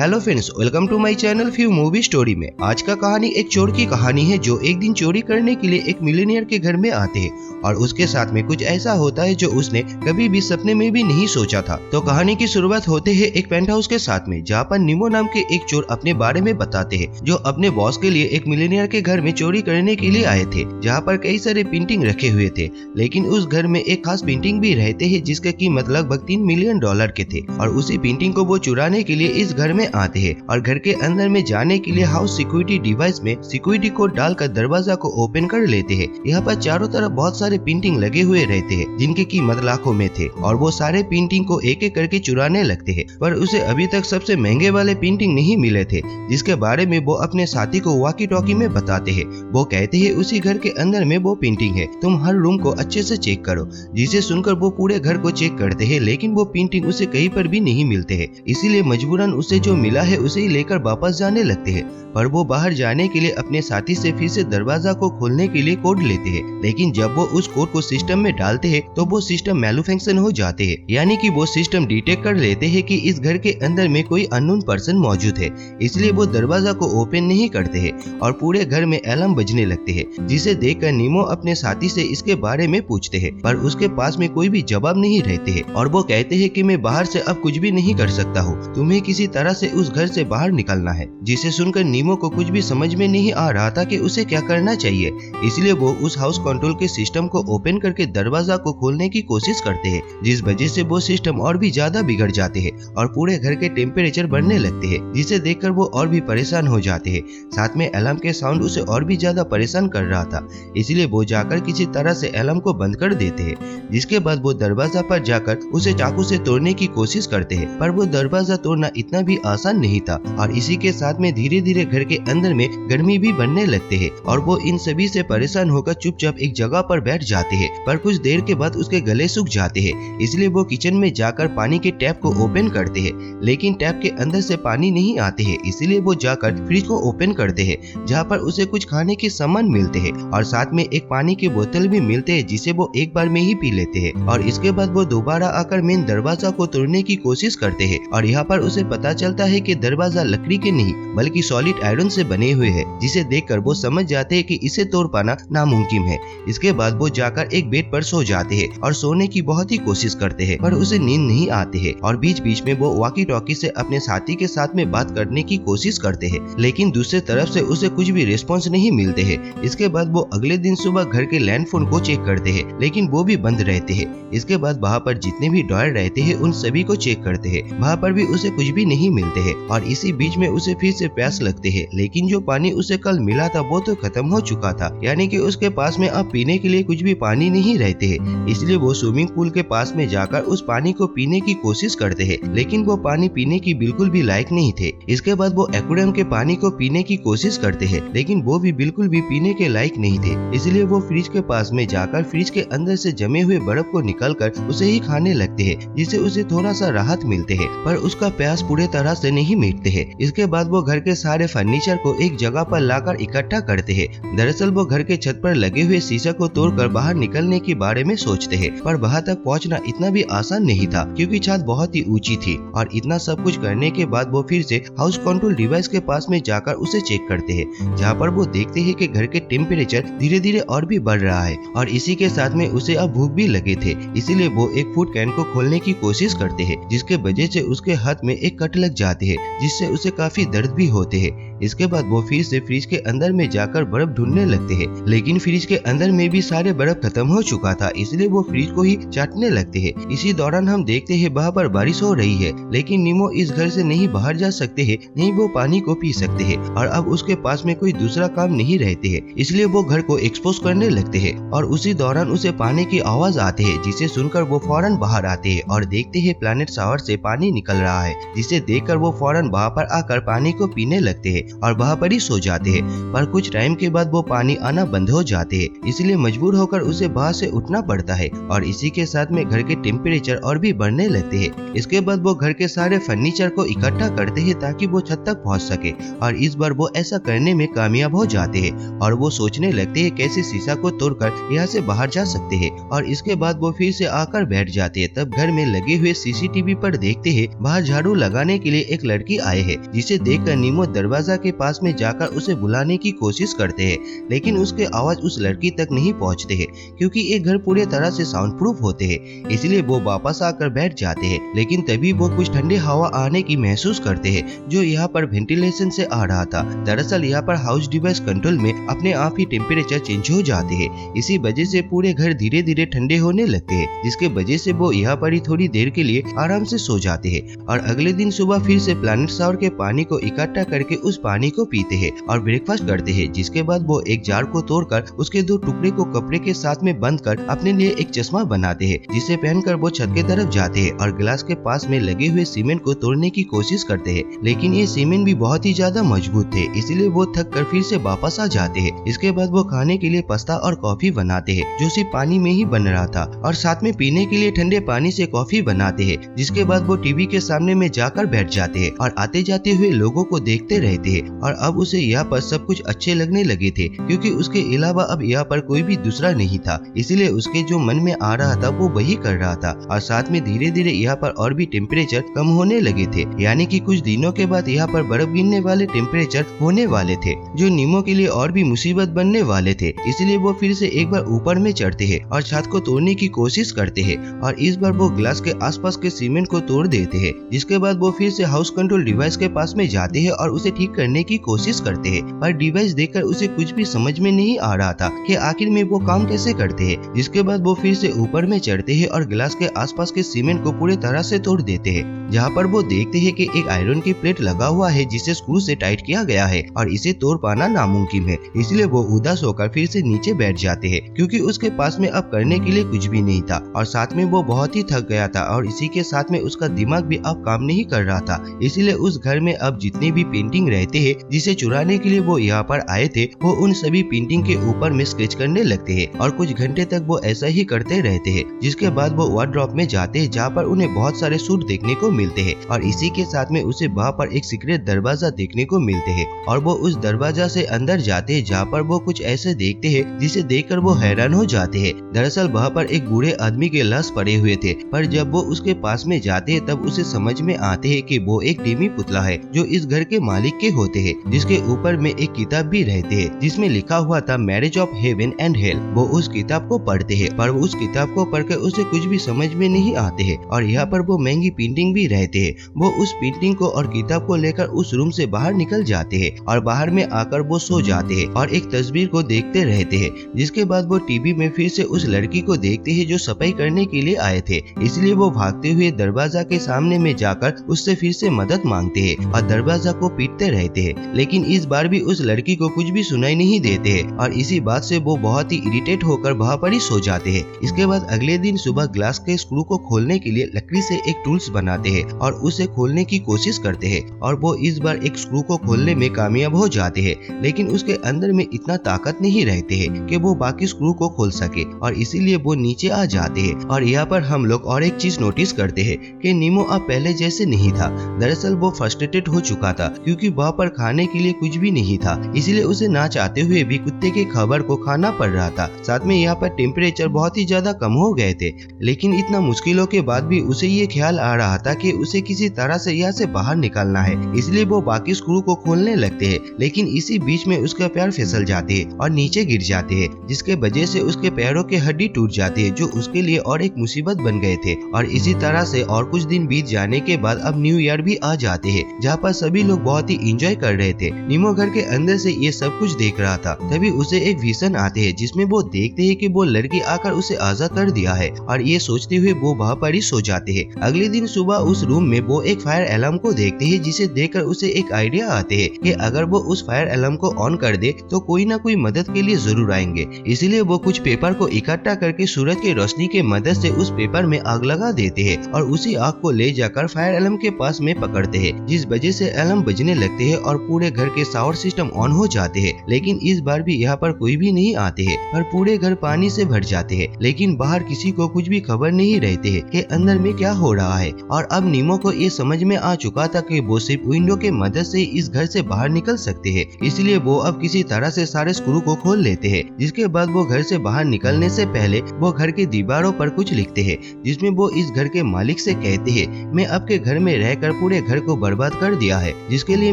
Hello friends, welcome to my channel few movie story में। आज का कहानी एक चोर की कहानी है जो एक दिन चोरी करने के लिए एक मिलियनेयर के घर में आते हैं और उसके साथ में कुछ ऐसा होता है जो उसने कभी भी सपने में भी नहीं सोचा था। तो कहानी की शुरुआत होते है एक पेंट हाउस के साथ में, जहाँ पर निमो नाम के एक चोर अपने बारे में बताते हैं जो अपने बॉस के लिए एक मिलियनेयर के घर में चोरी करने के लिए आए थे, जहाँ पर कई सारे पेंटिंग रखे हुए थे। लेकिन उस घर में एक खास पेंटिंग भी रहते हैं जिसका कीमत लगभग $3 मिलियन के थे और उसी पेंटिंग को वो चुराने के लिए इस घर में आते हैं और घर के अंदर में जाने के लिए हाउस सिक्योरिटी डिवाइस में सिक्योरिटी कोड डालकर दरवाजा को ओपन कर लेते हैं। यहाँ पर चारों तरफ बहुत सारे पेंटिंग लगे हुए रहते हैं जिनकी कीमत लाखों में थे और वो सारे पेंटिंग को एक एक करके चुराने लगते हैं, पर उसे अभी तक सबसे महंगे वाले पेंटिंग नहीं मिले थे जिसके बारे में वो अपने साथी को वॉकी टॉकी में बताते हैं। वो कहते हैं उसी घर के अंदर में वो पेंटिंग है, तुम हर रूम को अच्छे से चेक करो। जिसे सुनकर वो पूरे घर को चेक करते हैं लेकिन वो पेंटिंग उसे कहीं पर भी नहीं मिलते हैं, इसीलिए मजबूरन उसे जो मिला है उसे ही लेकर वापस जाने लगते हैं। पर वो बाहर जाने के लिए अपने साथी से फिर से दरवाजा को खोलने के लिए कोड लेते हैं, लेकिन जब वो उस कोड को सिस्टम में डालते हैं तो वो सिस्टम मैल्फंक्शन हो जाते हैं, यानी कि वो सिस्टम डिटेक्ट कर लेते हैं कि इस घर के अंदर में कोई अननोन पर्सन मौजूद है। इसलिए वो दरवाजा को ओपन नहीं करते हैं और पूरे घर में अलार्म बजने लगते हैं, जिसे देखकर नीमो अपने साथी से इसके बारे में पूछते हैं, पर उसके पास में कोई भी जवाब नहीं रहते हैं और वो कहते हैं कि मैं बाहर से अब कुछ भी नहीं कर सकता हूँ, तुम्हें किसी तरह से उस घर से बाहर निकलना है। जिसे सुनकर नीमो को कुछ भी समझ में नहीं आ रहा था कि उसे क्या करना चाहिए, इसलिए वो उस हाउस कंट्रोल के सिस्टम को ओपन करके दरवाजा को खोलने की कोशिश करते हैं, जिस वजह से वो सिस्टम और भी ज्यादा बिगड़ जाते हैं और पूरे घर के टेम्परेचर बढ़ने लगते हैं, जिसे देखकर वो और भी परेशान हो जाते हैं। साथ में अलार्म के साउंड उसे और भी ज्यादा परेशान कर रहा था, इसलिए वो जाकर किसी तरह से अलार्म को बंद कर देते हैं। जिसके बाद वो दरवाजा पर जाकर उसे चाकू से तोड़ने की कोशिश करते हैं, पर वो दरवाजा तोड़ना इतना भी आसान नहीं था और इसी के साथ में धीरे धीरे घर के अंदर में गर्मी भी बढ़ने लगते हैं और वो इन सभी से परेशान होकर चुपचाप एक जगह पर बैठ जाते हैं। पर कुछ देर के बाद उसके गले सूख जाते हैं, इसलिए वो किचन में जाकर पानी के टैप को ओपन करते हैं, लेकिन टैप के अंदर से पानी नहीं आते हैं, इसलिए वो जाकर फ्रिज को ओपन करते हैं जहाँ पर उसे कुछ खाने के सामान मिलते हैं और साथ में एक पानी की बोतल भी मिलते हैं जिसे वो एक बार में ही पी लेते हैं। और इसके बाद वो दोबारा आकर मेन दरवाजा को तोड़ने की कोशिश करते हैं और यहाँ पर उसे पता चलता है कि दरवाजा लकड़ी के नहीं बल्कि सॉलिड आयरन से बने हुए हैं, जिसे देखकर वो समझ जाते हैं कि इसे तोड़ पाना नामुमकिन है। इसके बाद वो जाकर एक बेड पर सो जाते हैं और सोने की बहुत ही कोशिश करते हैं, पर उसे नींद नहीं आती है और बीच बीच में वो वॉकी टॉकी से अपने साथी के साथ में बात करने की कोशिश करते हैं, लेकिन दूसरे तरफ से उसे कुछ भी रिस्पॉन्स नहीं मिलते है। इसके बाद वो अगले दिन सुबह घर के लैंडफोन को चेक करते हैं, लेकिन वो भी बंद रहते हैं। इसके बाद वहाँ पर जितने भी ड्रॉयर रहते हैं उन सभी को चेक करते हैं, वहाँ पर भी उसे कुछ भी नहीं मिलते हैं और इसी बीच में उसे फिर से प्यास लगते है, लेकिन जो पानी उसे कल मिला था वो तो खत्म हो चुका था, यानी कि उसके पास में अब पीने के लिए कुछ भी पानी नहीं रहते हैं। इसलिए वो स्विमिंग पूल के पास में जाकर उस पानी को पीने की कोशिश करते हैं, लेकिन वो पानी पीने की बिल्कुल भी लायक नहीं थे। इसके बाद वो एक्वेरियम के पानी को पीने की कोशिश करते हैं, लेकिन वो भी बिल्कुल भी पीने के लायक नहीं थे। इसलिए वो फ्रिज के पास में जाकर फ्रिज के अंदर से जमे हुए बर्फ को निकालकर उसे ही खाने लगते हैं, जिससे उसे थोड़ा सा राहत मिलते है, पर उसका प्यास पूरे तरह से नहीं मिटते है। इसके बाद वो घर के सारे फर्नीचर को एक जगह पर लाकर इकट्ठा करते हैं। दरअसल वो घर के छत पर लगे हुए शीशे को तोड़कर बाहर निकलने के बारे में सोचते हैं, पर वहां तक पहुंचना इतना भी आसान नहीं था क्योंकि छत बहुत ही ऊंची थी। और इतना सब कुछ करने के बाद वो फिर से हाउस कंट्रोल डिवाइस के पास में जाकर उसे चेक करते हैं, जहाँ पर वो देखते हैं कि घर के टेम्परेचर धीरे धीरे और भी बढ़ रहा है और इसी के साथ में उसे अब भूख भी लगे थे। इसीलिए वो एक फूड कैन को खोलने की कोशिश करते हैं, जिसके वजह से उसके हाथ में एक कट लग जाते हैं, जिससे उसे काफी दर्द भी होते हैं। इसके बाद वो फिर से फ्रिज के अंदर में जाकर बर्फ ढूंढने लगते हैं, लेकिन फ्रिज के अंदर में भी सारे बर्फ खत्म हो चुका था, इसलिए वो फ्रिज को ही चाटने लगते हैं। इसी दौरान हम देखते हैं वहाँ पर बारिश हो रही है, लेकिन नीमो इस घर से नहीं बाहर जा सकते हैं, नहीं वो पानी को पी सकते हैं और अब उसके पास में कोई दूसरा काम नहीं रहते है, इसलिए वो घर को एक्सपोज करने लगते हैं। और उसी दौरान उसे पानी की आवाज आती है, जिसे सुनकर वो फौरन बाहर आते हैं और देखते हैं प्लैनेट शावर से पानी निकल रहा है, जिसे देखकर वो फौरन वहाँ पर आकर पानी को पीने लगते हैं और वहाँ पर ही सो जाते हैं। पर कुछ टाइम के बाद वो पानी आना बंद हो जाते हैं, इसलिए मजबूर होकर उसे वहाँ से उठना पड़ता है और इसी के साथ में घर के टेम्परेचर और भी बढ़ने लगते हैं। इसके बाद वो घर के सारे फर्नीचर को इकट्ठा करते हैं ताकि वो छत तक पहुँच सके और इस बार वो ऐसा करने में कामयाब हो जाते हैं और वो सोचने लगते हैं कैसे शीशा को तोड़कर यहाँ से बाहर जा सकते हैं। और इसके बाद वो फिर से आकर बैठ जाते हैं। तब घर में लगे हुए सीसीटीवी पर देखते हैं बाहर झाड़ू लगाने के लिए एक लड़की आए है, जिसे देखकर नीमो दरवाजा के पास में जाकर उसे बुलाने की कोशिश करते हैं, लेकिन उसके आवाज उस लड़की तक नहीं पहुंचते हैं क्योंकि ये घर पूरी तरह से साउंड प्रूफ होते हैं। इसलिए वो वापस आकर बैठ जाते हैं, लेकिन तभी वो कुछ ठंडी हवा आने की महसूस करते हैं जो यहाँ पर वेंटिलेशन से आ रहा था। दरअसल यहाँ पर हाउस डिवाइस कंट्रोल में अपने आप ही टेम्परेचर चेंज हो जाते हैं। इसी वजह से पूरे घर धीरे धीरे ठंडे होने लगते हैं, जिसके वजह से वो यहाँ पर ही थोड़ी देर के लिए आराम से सो जाते हैं और अगले दिन सुबह फिर से प्लैनेट शावर के पानी को इकट्ठा करके उस पानी को पीते हैं और ब्रेकफास्ट करते हैं। जिसके बाद वो एक जार को तोड़कर उसके 2 टुकड़े को कपड़े के साथ में बंद कर अपने लिए एक चश्मा बनाते हैं, जिसे पहनकर वो छत के तरफ जाते हैं और गिलास के पास में लगे हुए सीमेंट को तोड़ने की कोशिश करते हैं, लेकिन ये सीमेंट भी बहुत ही ज्यादा मजबूत थे, इसलिए वो थक कर फिर से वापस आ जाते हैं। इसके बाद वो खाने के लिए पास्ता और कॉफी बनाते हैं जो सिर्फ पानी में ही बन रहा था और साथ में पीने के लिए ठंडे पानी से कॉफी बनाते हैं। जिसके बाद वो टीवी के सामने में जाकर बैठ जाते हैं और आते जाते हुए लोगों को देखते रहते हैं और अब उसे यहाँ पर सब कुछ अच्छे लगने लगे थे क्योंकि उसके अलावा अब यहाँ पर कोई भी दूसरा नहीं था, इसलिए उसके जो मन में आ रहा था वो वही कर रहा था और साथ में धीरे धीरे यहाँ पर और भी टेम्परेचर कम होने लगे थे, यानी कि कुछ दिनों के बाद यहाँ पर बर्फ गिरने वाले टेम्परेचर होने वाले थे जो नीमो के लिए और भी मुसीबत बनने वाले थे। इसलिए वो फिर से एक बार ऊपर में चढ़ते हैं और छत को तोड़ने की कोशिश करते हैं और इस बार वो ग्लास के आसपास के सीमेंट को तोड़ देते हैं। जिसके बाद वो फिर से हाउस कंट्रोल डिवाइस के पास में जाते हैं और उसे ठीक करने की कोशिश करते हैं, पर डिवाइस देखकर उसे कुछ भी समझ में नहीं आ रहा था कि आखिर में वो काम कैसे करते हैं। जिसके बाद वो फिर से ऊपर में चढ़ते हैं और ग्लास के आसपास के सीमेंट को पूरी तरह से तोड़ देते हैं, जहाँ पर वो देखते हैं कि एक आयरन की प्लेट लगा हुआ है जिसे स्क्रू से टाइट किया गया है और इसे तोड़ पाना नामुमकिन है। इसलिए वो उदास होकर फिर से नीचे बैठ जाते हैं क्योंकि उसके पास में अब करने के लिए कुछ भी नहीं था और साथ में वो बहुत ही थक गया था और इसी के साथ में उसका दिमाग भी अब काम नहीं कर रहा था। इसलिए उस घर में अब जितने भी पेंटिंग रहते हैं जिसे चुराने के लिए वो यहाँ पर आए थे, वो उन सभी पेंटिंग के ऊपर में स्केच करने लगते हैं और कुछ घंटे तक वो ऐसा ही करते रहते हैं। जिसके बाद वो वार्डरोब में जाते हैं जहाँ पर उन्हें बहुत सारे सूट देखने को मिलते हैं और इसी के साथ में उसे वहाँ पर एक सीक्रेट दरवाजा देखने को मिलते हैं और वो उस दरवाजा से अंदर जाते हैं जहाँ पर वो कुछ ऐसे देखते हैं जिसे देखकर वो हैरान हो जाते हैं। दरअसल वहाँ पर एक बूढ़े आदमी के लाश पड़े हुए थे, पर जब वो उसके पास में जाते हैं तब उसे समझ में आते हैं कि वो एक डिमी पुतला है जो इस घर के मालिक के होते हैं, जिसके ऊपर में एक किताब भी रहते हैं जिसमें लिखा हुआ था marriage of heaven and hell. वो उस किताब को पढ़ते हैं पर उस किताब को पढ़कर उसे कुछ भी समझ में नहीं आते हैं और यहाँ पर वो महंगी पेंटिंग भी रहते हैं। वो उस पेंटिंग को और किताब को लेकर उस रूम से बाहर निकल जाते हैं और बाहर में आकर वो सो जाते हैं और एक तस्वीर को देखते रहते हैं। जिसके बाद वो टीवी में फिर से उस लड़की को देखते हैं जो सफाई करने के लिए आए थे, इसलिए वो भागते हुए दरवाजा के सामने में जाकर उससे फिर से मदद मांगते हैं और दरवाजा को पीटते रहते हैं, लेकिन इस बार भी उस लड़की को कुछ भी सुनाई नहीं देते हैं और इसी बात से वो बहुत ही इरिटेट होकर वहाँ पर ही सो जाते हैं। इसके बाद अगले दिन सुबह ग्लास के स्क्रू को खोलने के लिए लकड़ी से एक टूल्स बनाते हैं और उसे खोलने की कोशिश करते हैं और वो इस बार एक स्क्रू को खोलने में कामयाब हो जाते हैं, लेकिन उसके अंदर में इतना ताकत नहीं रहते हैं कि वो बाकी स्क्रू को खोल सके और इसीलिए वो नीचे आ जाते हैं। और यहाँ पर हम लोग और एक चीज नोटिस करते हैं कि नीमो अब पहले जैसे नहीं था। दरअसल वो फ्रस्ट्रेटेड हो चुका था क्योंकि वहाँ पर खाने के लिए कुछ भी नहीं था, इसलिए उसे ना चाहते हुए भी कुत्ते के खबर को खाना पड़ रहा था। साथ में यहाँ पर टेम्परेचर बहुत ही ज्यादा कम हो गए थे, लेकिन इतना मुश्किलों के बाद भी उसे ये ख्याल आ रहा था कि उसे किसी तरह से यहाँ से बाहर निकलना है, इसलिए वो बाकी स्क्रू को खोलने लगते हैं। लेकिन इसी बीच में उसका पैर फिसल जाते हैं और नीचे गिर जाते हैं, जिसके वजह से उसके पैरों के हड्डी टूट जाती है जो उसके लिए और एक मुसीबत बन गए थे। और इसी तरह से और कुछ दिन बीत जाने के बाद अब न्यू ईयर भी आ जाते हैं जहाँ पर सभी लोग बहुत ही एंजॉय कर रहे थे। नीमो घर के अंदर से ये सब कुछ देख रहा था, तभी उसे एक विजन आते हैं जिसमें वो देखते हैं कि वो लड़की आकर उसे आजाद कर दिया है और ये सोचते हुए वो वहाँ पर ही सो जाते हैं। अगले दिन सुबह उस रूम में वो एक फायर अलार्म को देखते हैं जिसे देखकर उसे एक आइडिया आते हैं कि अगर वो उस फायर अलार्म को ऑन कर दे तो कोई ना कोई मदद के लिए जरूर आएंगे। इसलिए वो कुछ पेपर को इकट्ठा करके सूरज की रोशनी के मदद से उस पेपर में आग लगा देते हैं और उसी आग को ले जाकर फायर अलार्म के पास में पकड़ते हैं, जिस वजह से अलार्म बजने लगते हैं और पूरे घर के शावर सिस्टम ऑन हो जाते हैं। लेकिन इस बार भी यहाँ पर कोई भी नहीं आते हैं और पूरे घर पानी से भर जाते हैं। लेकिन बाहर किसी को कुछ भी खबर नहीं रहते है कि अंदर में क्या हो रहा है। और अब नीमो को ये समझ में आ चुका था कि वो सिर्फ विंडो के मदद से इस घर से बाहर निकल सकते हैं। इसलिए वो अब किसी तरह से सारे स्क्रू को खोल लेते हैं। जिसके बाद वो घर से बाहर निकलने से पहले वो घर की दीवारों पर कुछ लिखते हैं, जिसमें वो इस घर के मालिक से कहते हैं, मैं आपके घर में रहकर पूरे घर को बर्बाद कर दिया है, जिसके लिए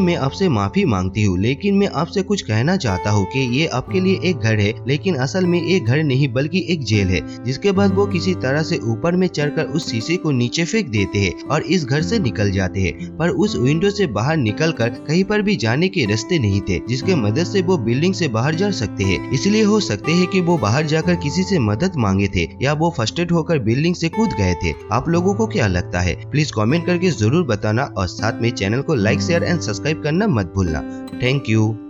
मैं आपसे माफी मांगती हूँ। लेकिन मैं आपसे कुछ कहना चाहता हूँ कि ये आपके लिए एक घर है, लेकिन असल में एक घर नहीं बल्कि एक जेल है। जिसके बाद वो किसी तरह से ऊपर में चढ़कर उस शीशे को नीचे फेंक देते हैं और इस घर से निकल जाते हैं। पर उस विंडो से बाहर निकलकर कहीं पर भी जाने के रास्ते नहीं थे, जिसके मदद से वो बिल्डिंग से बाहर जा सकते हैं। इसलिए हो सकते है कि वो बाहर जाकर किसी से मदद मांगे थे या वो फर्स्टेड होकर बिल्डिंग से कूद गए थे। आप लोगों को क्या लगता है? प्लीज कमेंट करके जरूर बताना और साथ में चैनल को लाइक शेयर एंड सब्सक्राइब करना मत भूलना। Thank you.